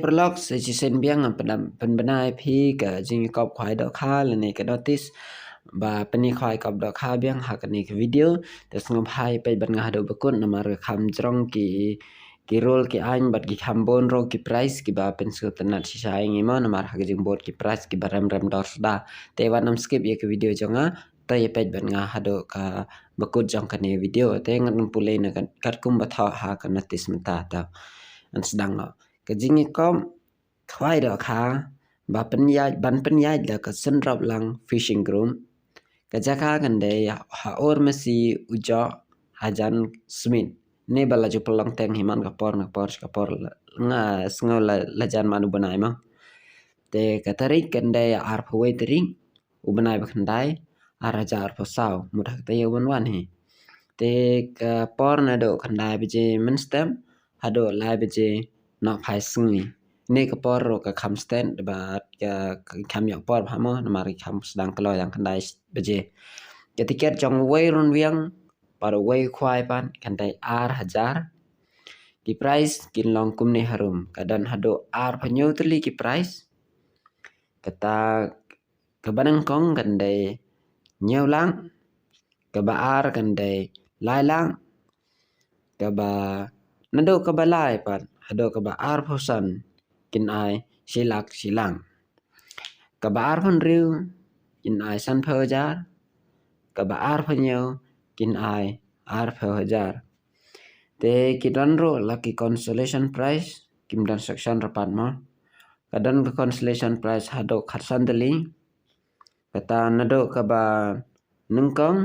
perlok sejisen biang penbenai pi ke jing kop khwai dok kha lene ke notice ba pani khwai kop dok kha biang ha kani ke video te sngop hai pe ban nga do bakun namar kham jrong ki role ki ain bat ki khambon ro ki price ki ba pen su tanat si sai ngi mo namar ha jing bot ki price ki baram ram dor da te wanam skip ye ke video jonga ta ye pe ban nga ha do ka bakut jong kani video te ngan pulai na kat kum ba tha ha ka notice menta ta an sedang no ke jing kom khwai do kha ba ban penyai da ka senrap lang fishing groom ka jaka kan de ha or masi ujo hajan smith ne bala ju pelang teng himan ka por nga sngo la jan manu banai ma te ka tarik kan de ar phoi tering u banai ba khandai ar hajar pho saw mudah te wan he te ka por na do khandai be je men stem hado lai be je no phai sngi ne ka por ro ka kham stand ba ka kham yak por ba mo na mari kham sedang klo yang khandai be je ke tiket jong wei run wiang par wei khwai pan khandai ar hajar ki price kin long kum ne harum kadan hado ar phanyo tli ki price kata kabanang kong kandai nhiều lang ka ba ar kandai lai lang ka ba nado ka ba lai pan hado ka ba ar phosan kin ai silak silang ka ba ar phon riu kin ai san phơ jar ka ba ar phanyo kin ai ar phơ hajar te kidan ro lucky consolation prize kim dan section rapat mo kadan ka consolation prize hado khatsan dali kata nado ka ba nungkong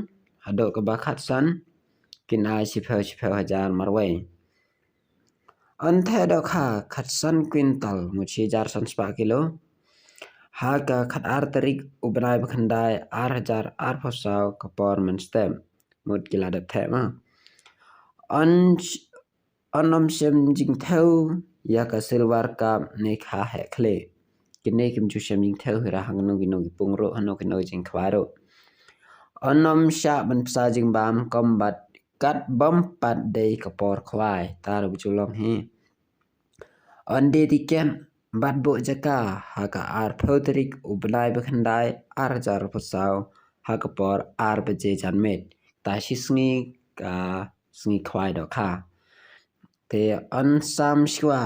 hado ka ba khatsan kin ai si phơ hajar marwai an the do kha khatsan quintal mu chi jar san spa kilo ha ka khat ar tarik ubnai bakhandai ar hajar ar phosaw ka por man stem mut kila da the ma anom sem jing thau ya ka silver cup ne kha he khle kine kim chu sem jing thau ra hang no gi pung ro hano ki no jing khwaro anom sha ban psa jing bam combat kat bom pat dei ka por khwai tar bu chu long hi on de tiken bat bo jaka ha ka ar photrik ubnai bakhandai ar jar phosaw ha ka por ar beje janmet ta shi sngi ka sngi khwai do kha te on sam shwa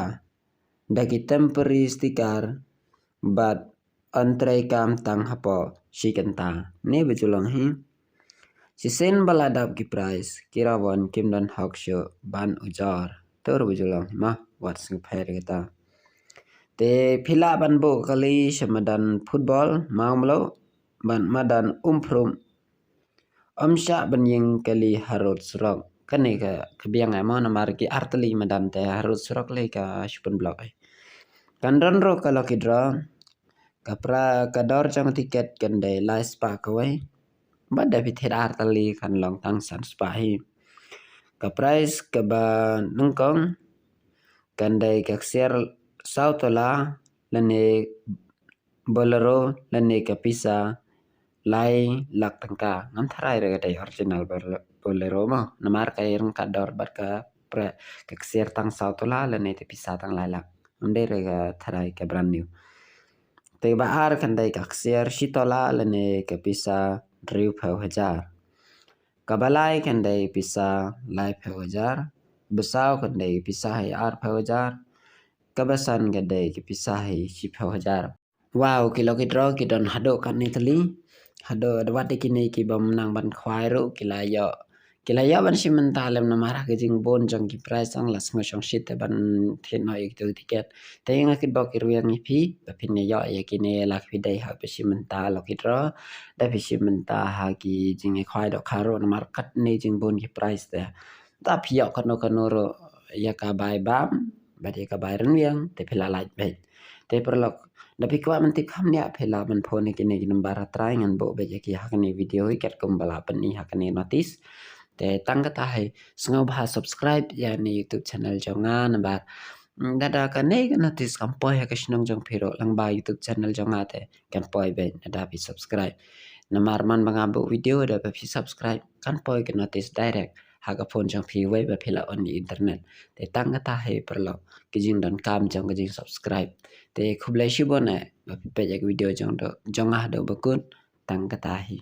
dagi temporary sticker but antrai kam tang hapo shikanta ne bejulong hi si sen baladap ki price kirawon kimdan hoksho ban ujar tor bejulong ma wat sing phair kita te phila ban bo kali samadan football maumlo ban madan umphrum amsha ban yeng kali harot srok kane ka kabiang ai mo na mar ki artli madan te harot srok le ka shupun blok ai kandan ro kala kidra kapra kador jang tiket kande lai spa kawai bada pithet artli kan long tang san spa hi ka price ka ba nungkong kandai ka share sautola lane bolero lane ka pisa lai lak tangka ngam tharai re dai original bolero mo namar ka irang ka dor bat ka pre ka share tang sautola lane te pisa tang lai lak amde re ka tharai ka brand new te ba ar kandai ka share shitola lane ka pisa riu phau hajar kabalai kandai pisa lai phau hajar besau kandai pisa hai ar phau hajar kabasan kandai ki pisa hai si phau hajar wow kilo kidro kidon hado kan ni tali hado dawat kini ki bam nang ban khwai ro kilaya ban simentalem na marah ke jing bon jong ki price ang las ngosong shit ban thin no ik tu tiket te nga kit bok iruyang ni phi ba phin ne yo ya kini lak phi dai ha pe simental lo kidro da phi simenta ha ki jing khwai do kharo na mar kat ne jing bon ki price te ta phi yo kono ro ya ka bai bam ba de ka bai ren yang te phila laj be te perlok tapi kwa man tik ham nya phela man phone ki ne number try ngan bo be ki hakani video ket kum bala pan ni hakani notice te tang ka tai sngo bha subscribe ya ni youtube channel jonga na ba dada ka ne notice kam poi ha ka snong jong phiro lang ba youtube channel jonga te kan poi be dada bi subscribe na mar man banga bo video da bi subscribe kan poi ka notice direct haga phone jong phi wai ba phila on internet te tang ta he perlo kijing don kam jong kijing subscribe te khublai shi bon ba pe jak video jong do jong ah do bakun tang ta hi